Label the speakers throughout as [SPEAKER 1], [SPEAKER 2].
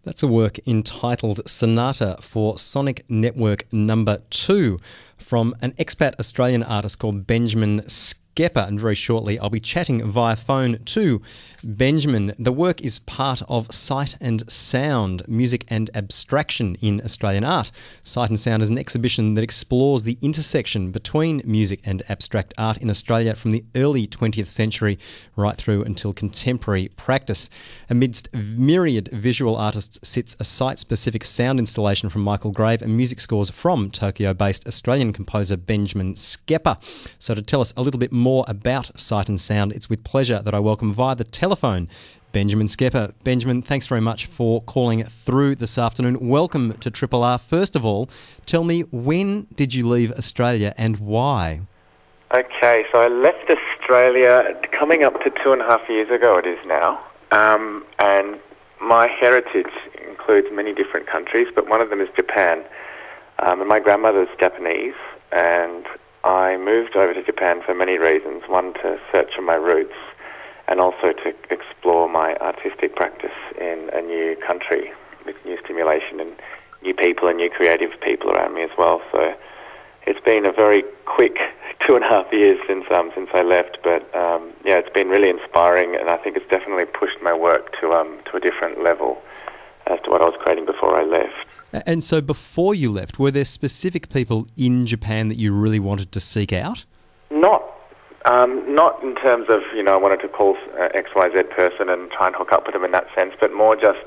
[SPEAKER 1] That's a work entitled Sonata for Sonic Network Number 2 from an expat Australian artist called Benjamin Skepper, and very shortly I'll be chatting via phone to Benjamin. The work is part of Sight and Sound, Music and Abstraction in Australian Art. Sight and Sound is an exhibition that explores the intersection between music and abstract art in Australia from the early 20th century right through until contemporary practice. Amidst myriad visual artists sits a site-specific sound installation from Michael Grave and music scores from Tokyo-based Australian composer Benjamin Skepper. So to tell us a little bit more about Sight and Sound, it's with pleasure that I welcome via the telephone Benjamin Skepper. Benjamin, thanks very much for calling through this afternoon. Welcome to Triple R. First of all, tell me, when did you leave Australia and why?
[SPEAKER 2] Okay, so I left Australia coming up to 2.5 years ago it is now, and my heritage includes many different countries, but one of them is Japan. And my grandmother's Japanese, and I moved over to Japan for many reasons. One, to search for my roots, and also to explore my artistic practice in a new country with new stimulation and new people and new creative people around me as well. So it's been a very quick 2.5 years since I left, but yeah, it's been really inspiring, and I think it's definitely pushed my work to a different level as to what I was creating before I left.
[SPEAKER 1] And so before you left, were there specific people in Japan that you really wanted to seek out?
[SPEAKER 2] Not in terms of, I wanted to call XYZ person and try and hook up with them in that sense, but more just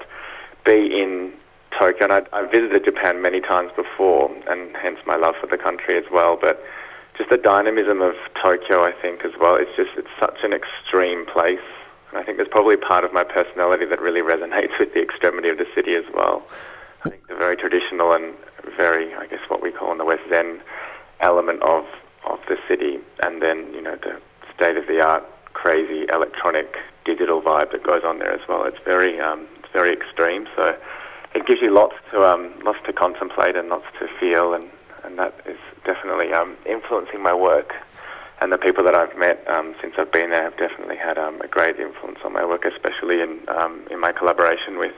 [SPEAKER 2] be in Tokyo. And I visited Japan many times before, and hence my love for the country as well. But just the dynamism of Tokyo, I think, as well. It's such an extreme place. And I think there's probably part of my personality that really resonates with the extremity of the city as well. I think the very traditional and very, I guess, what we call in the West Zen element of the city, and then, the state-of-the-art, crazy, electronic, digital vibe that goes on there as well. It's very extreme, so it gives you lots to contemplate and lots to feel, and that is definitely influencing my work. And the people that I've met since I've been there have definitely had a great influence on my work, especially in my collaboration with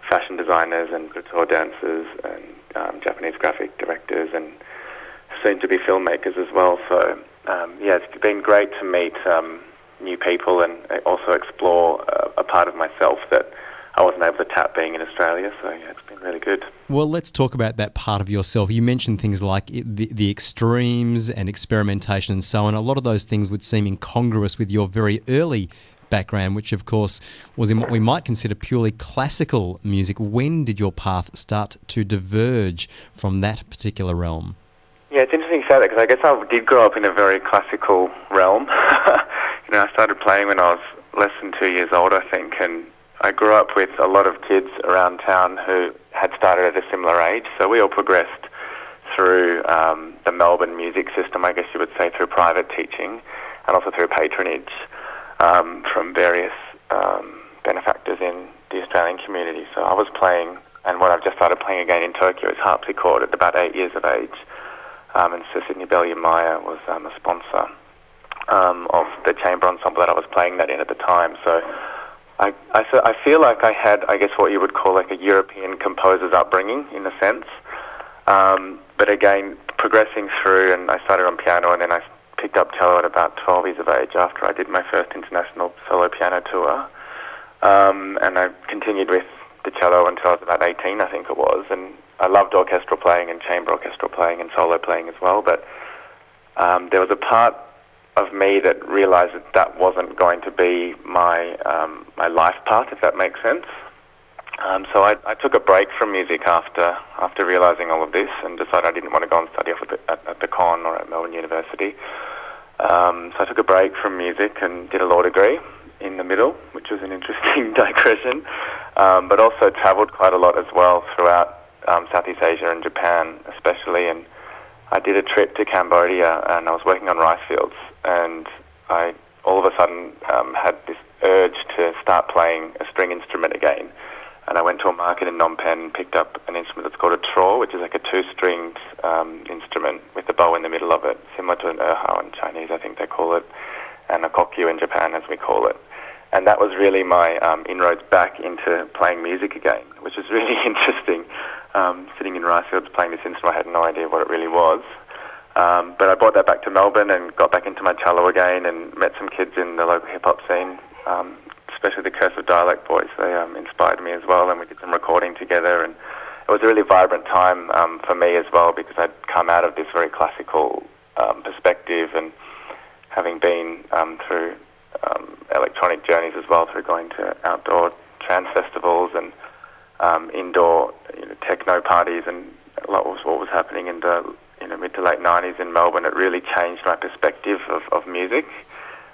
[SPEAKER 2] fashion designers and couture dancers and Japanese graphic directors and soon-to-be filmmakers as well. So, yeah, it's been great to meet new people and also explore a part of myself that I wasn't able to tap being in Australia. So, yeah, it's been really good.
[SPEAKER 1] Well, let's talk about that part of yourself. You mentioned things like the extremes and experimentation and so on. A lot of those things would seem incongruous with your very early background, which of course was in what we might consider purely classical music. When did your path start to diverge from that particular realm?
[SPEAKER 2] Yeah, it's interesting you say that, because I guess I did grow up in a very classical realm. I started playing when I was less than 2 years old, I think, and I grew up with a lot of kids around town who had started at a similar age, so we all progressed through the Melbourne music system, I guess you would say, through private teaching and also through patronage from various benefactors in the Australian community. So I was playing, and what I've just started playing again in Tokyo is harpsichord at about 8 years of age. And so Sydney Bellier Meyer was a sponsor of the chamber ensemble that I was playing that in at the time. So I feel like I had, I guess, what you would call like a European composer's upbringing in a sense. But again, progressing through, and I started on piano, and then I picked up cello at about 12 years of age after I did my first international solo piano tour. And I continued with the cello until I was about 18, I think it was, and I loved orchestral playing and chamber orchestral playing and solo playing as well, but there was a part of me that realised that wasn't going to be my life path, if that makes sense. So I took a break from music after realising all of this, and decided I didn't want to go and study off at the Con or at Melbourne University. So I took a break from music and did a law degree in the middle, which was an interesting digression, but also travelled quite a lot as well throughout Southeast Asia and Japan especially, and I did a trip to Cambodia, and I was working on rice fields, and I all of a sudden had this urge to start playing a string instrument again, And I went to a market in Phnom Penh and picked up an instrument that's called a traw, which is like a two-stringed instrument with a bow in the middle of it, similar to an erhao in Chinese, I think they call it, and a kokyu in Japan, as we call it. And that was really my inroads back into playing music again, which was really interesting. Sitting in rice fields playing this instrument, I had no idea what it really was. But I brought that back to Melbourne and got back into my cello again and met some kids in the local hip-hop scene, especially the Curse of Dialect boys. They inspired me as well, and we did some recording together. And it was a really vibrant time for me as well, because I'd come out of this very classical perspective, and having been through electronic journeys as well, through going to outdoor trance festivals and indoor techno parties, and a lot was what was happening in the mid to late 90s in Melbourne. It really changed my perspective of music.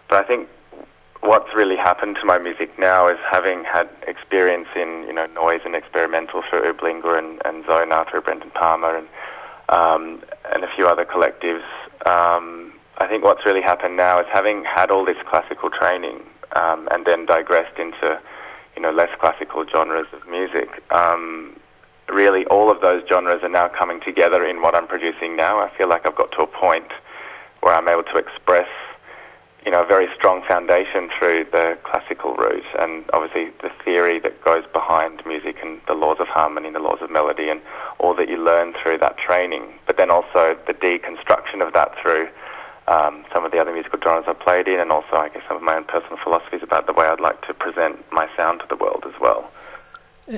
[SPEAKER 2] But I think what's really happened to my music now is, having had experience in noise and experimental through Ublinga and Zona through Brendan Palmer and a few other collectives. I think what's really happened now is, having had all this classical training and then digressed into less classical genres of music. Really, all of those genres are now coming together in what I'm producing now. I feel like I've got to a point where I'm able to express a very strong foundation through the classical route, and obviously the theory that goes behind music and the laws of harmony and the laws of melody and all that you learn through that training, but then also the deconstruction of that through some of the other musical genres I've played in, and also, I guess, some of my own personal philosophies about the way I'd like to present my sound to the world as well.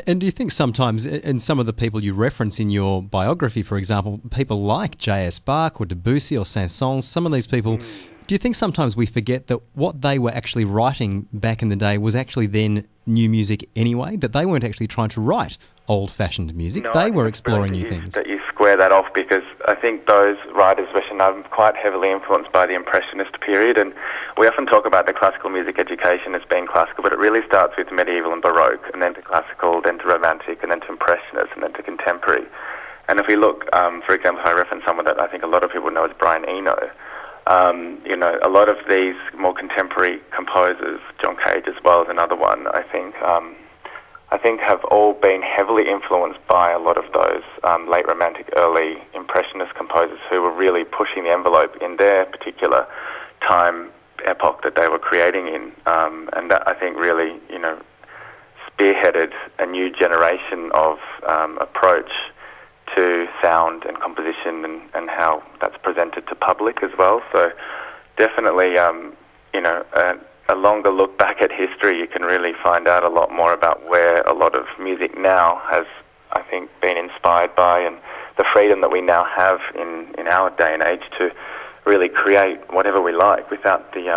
[SPEAKER 1] And do you think sometimes, and some of the people you reference in your biography, for example, people like J.S. Bach or Debussy or Saint-Saëns, some of these people, do you think sometimes we forget that what they were actually writing back in the day was actually then new music anyway, that they weren't actually trying to write old-fashioned music,
[SPEAKER 2] No,
[SPEAKER 1] they were exploring new things?
[SPEAKER 2] That you square that off, because I think those writers, especially, are quite heavily influenced by the Impressionist period, and we often talk about the classical music education as being classical, but it really starts with medieval and Baroque, and then to classical, then to Romantic, and then to Impressionist, and then to contemporary. And if we look, for example, if I reference someone that I think a lot of people know as Brian Eno, a lot of these more contemporary composers, John Cage as well as another one, I think have all been heavily influenced by a lot of those late Romantic, early Impressionist composers who were really pushing the envelope in their particular time epoch that they were creating in, and that, I think, really spearheaded a new generation of approach to sound and composition and how that's presented to public as well. So definitely, a longer look back at history, you can really find out a lot more about where a lot of music now has, I think, been inspired by, and the freedom that we now have in our day and age to really create whatever we like without the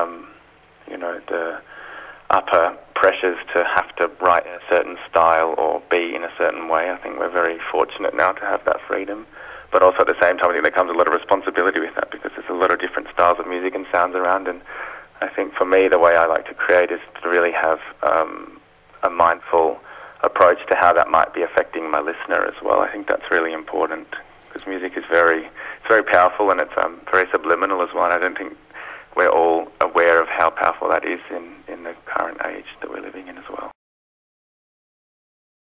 [SPEAKER 2] upper pressures to have to write in a certain style or be in a certain way. I think we're very fortunate now to have that freedom. But also at the same time, I think there comes a lot of responsibility with that, because there's a lot of different styles of music and sounds around, and I think for me, the way I like to create is to really have a mindful approach to how that might be affecting my listener as well. I think that's really important, because music is very powerful, and it's very subliminal as well, and I don't think we're all aware of how powerful that is in the current age that we're living in as well.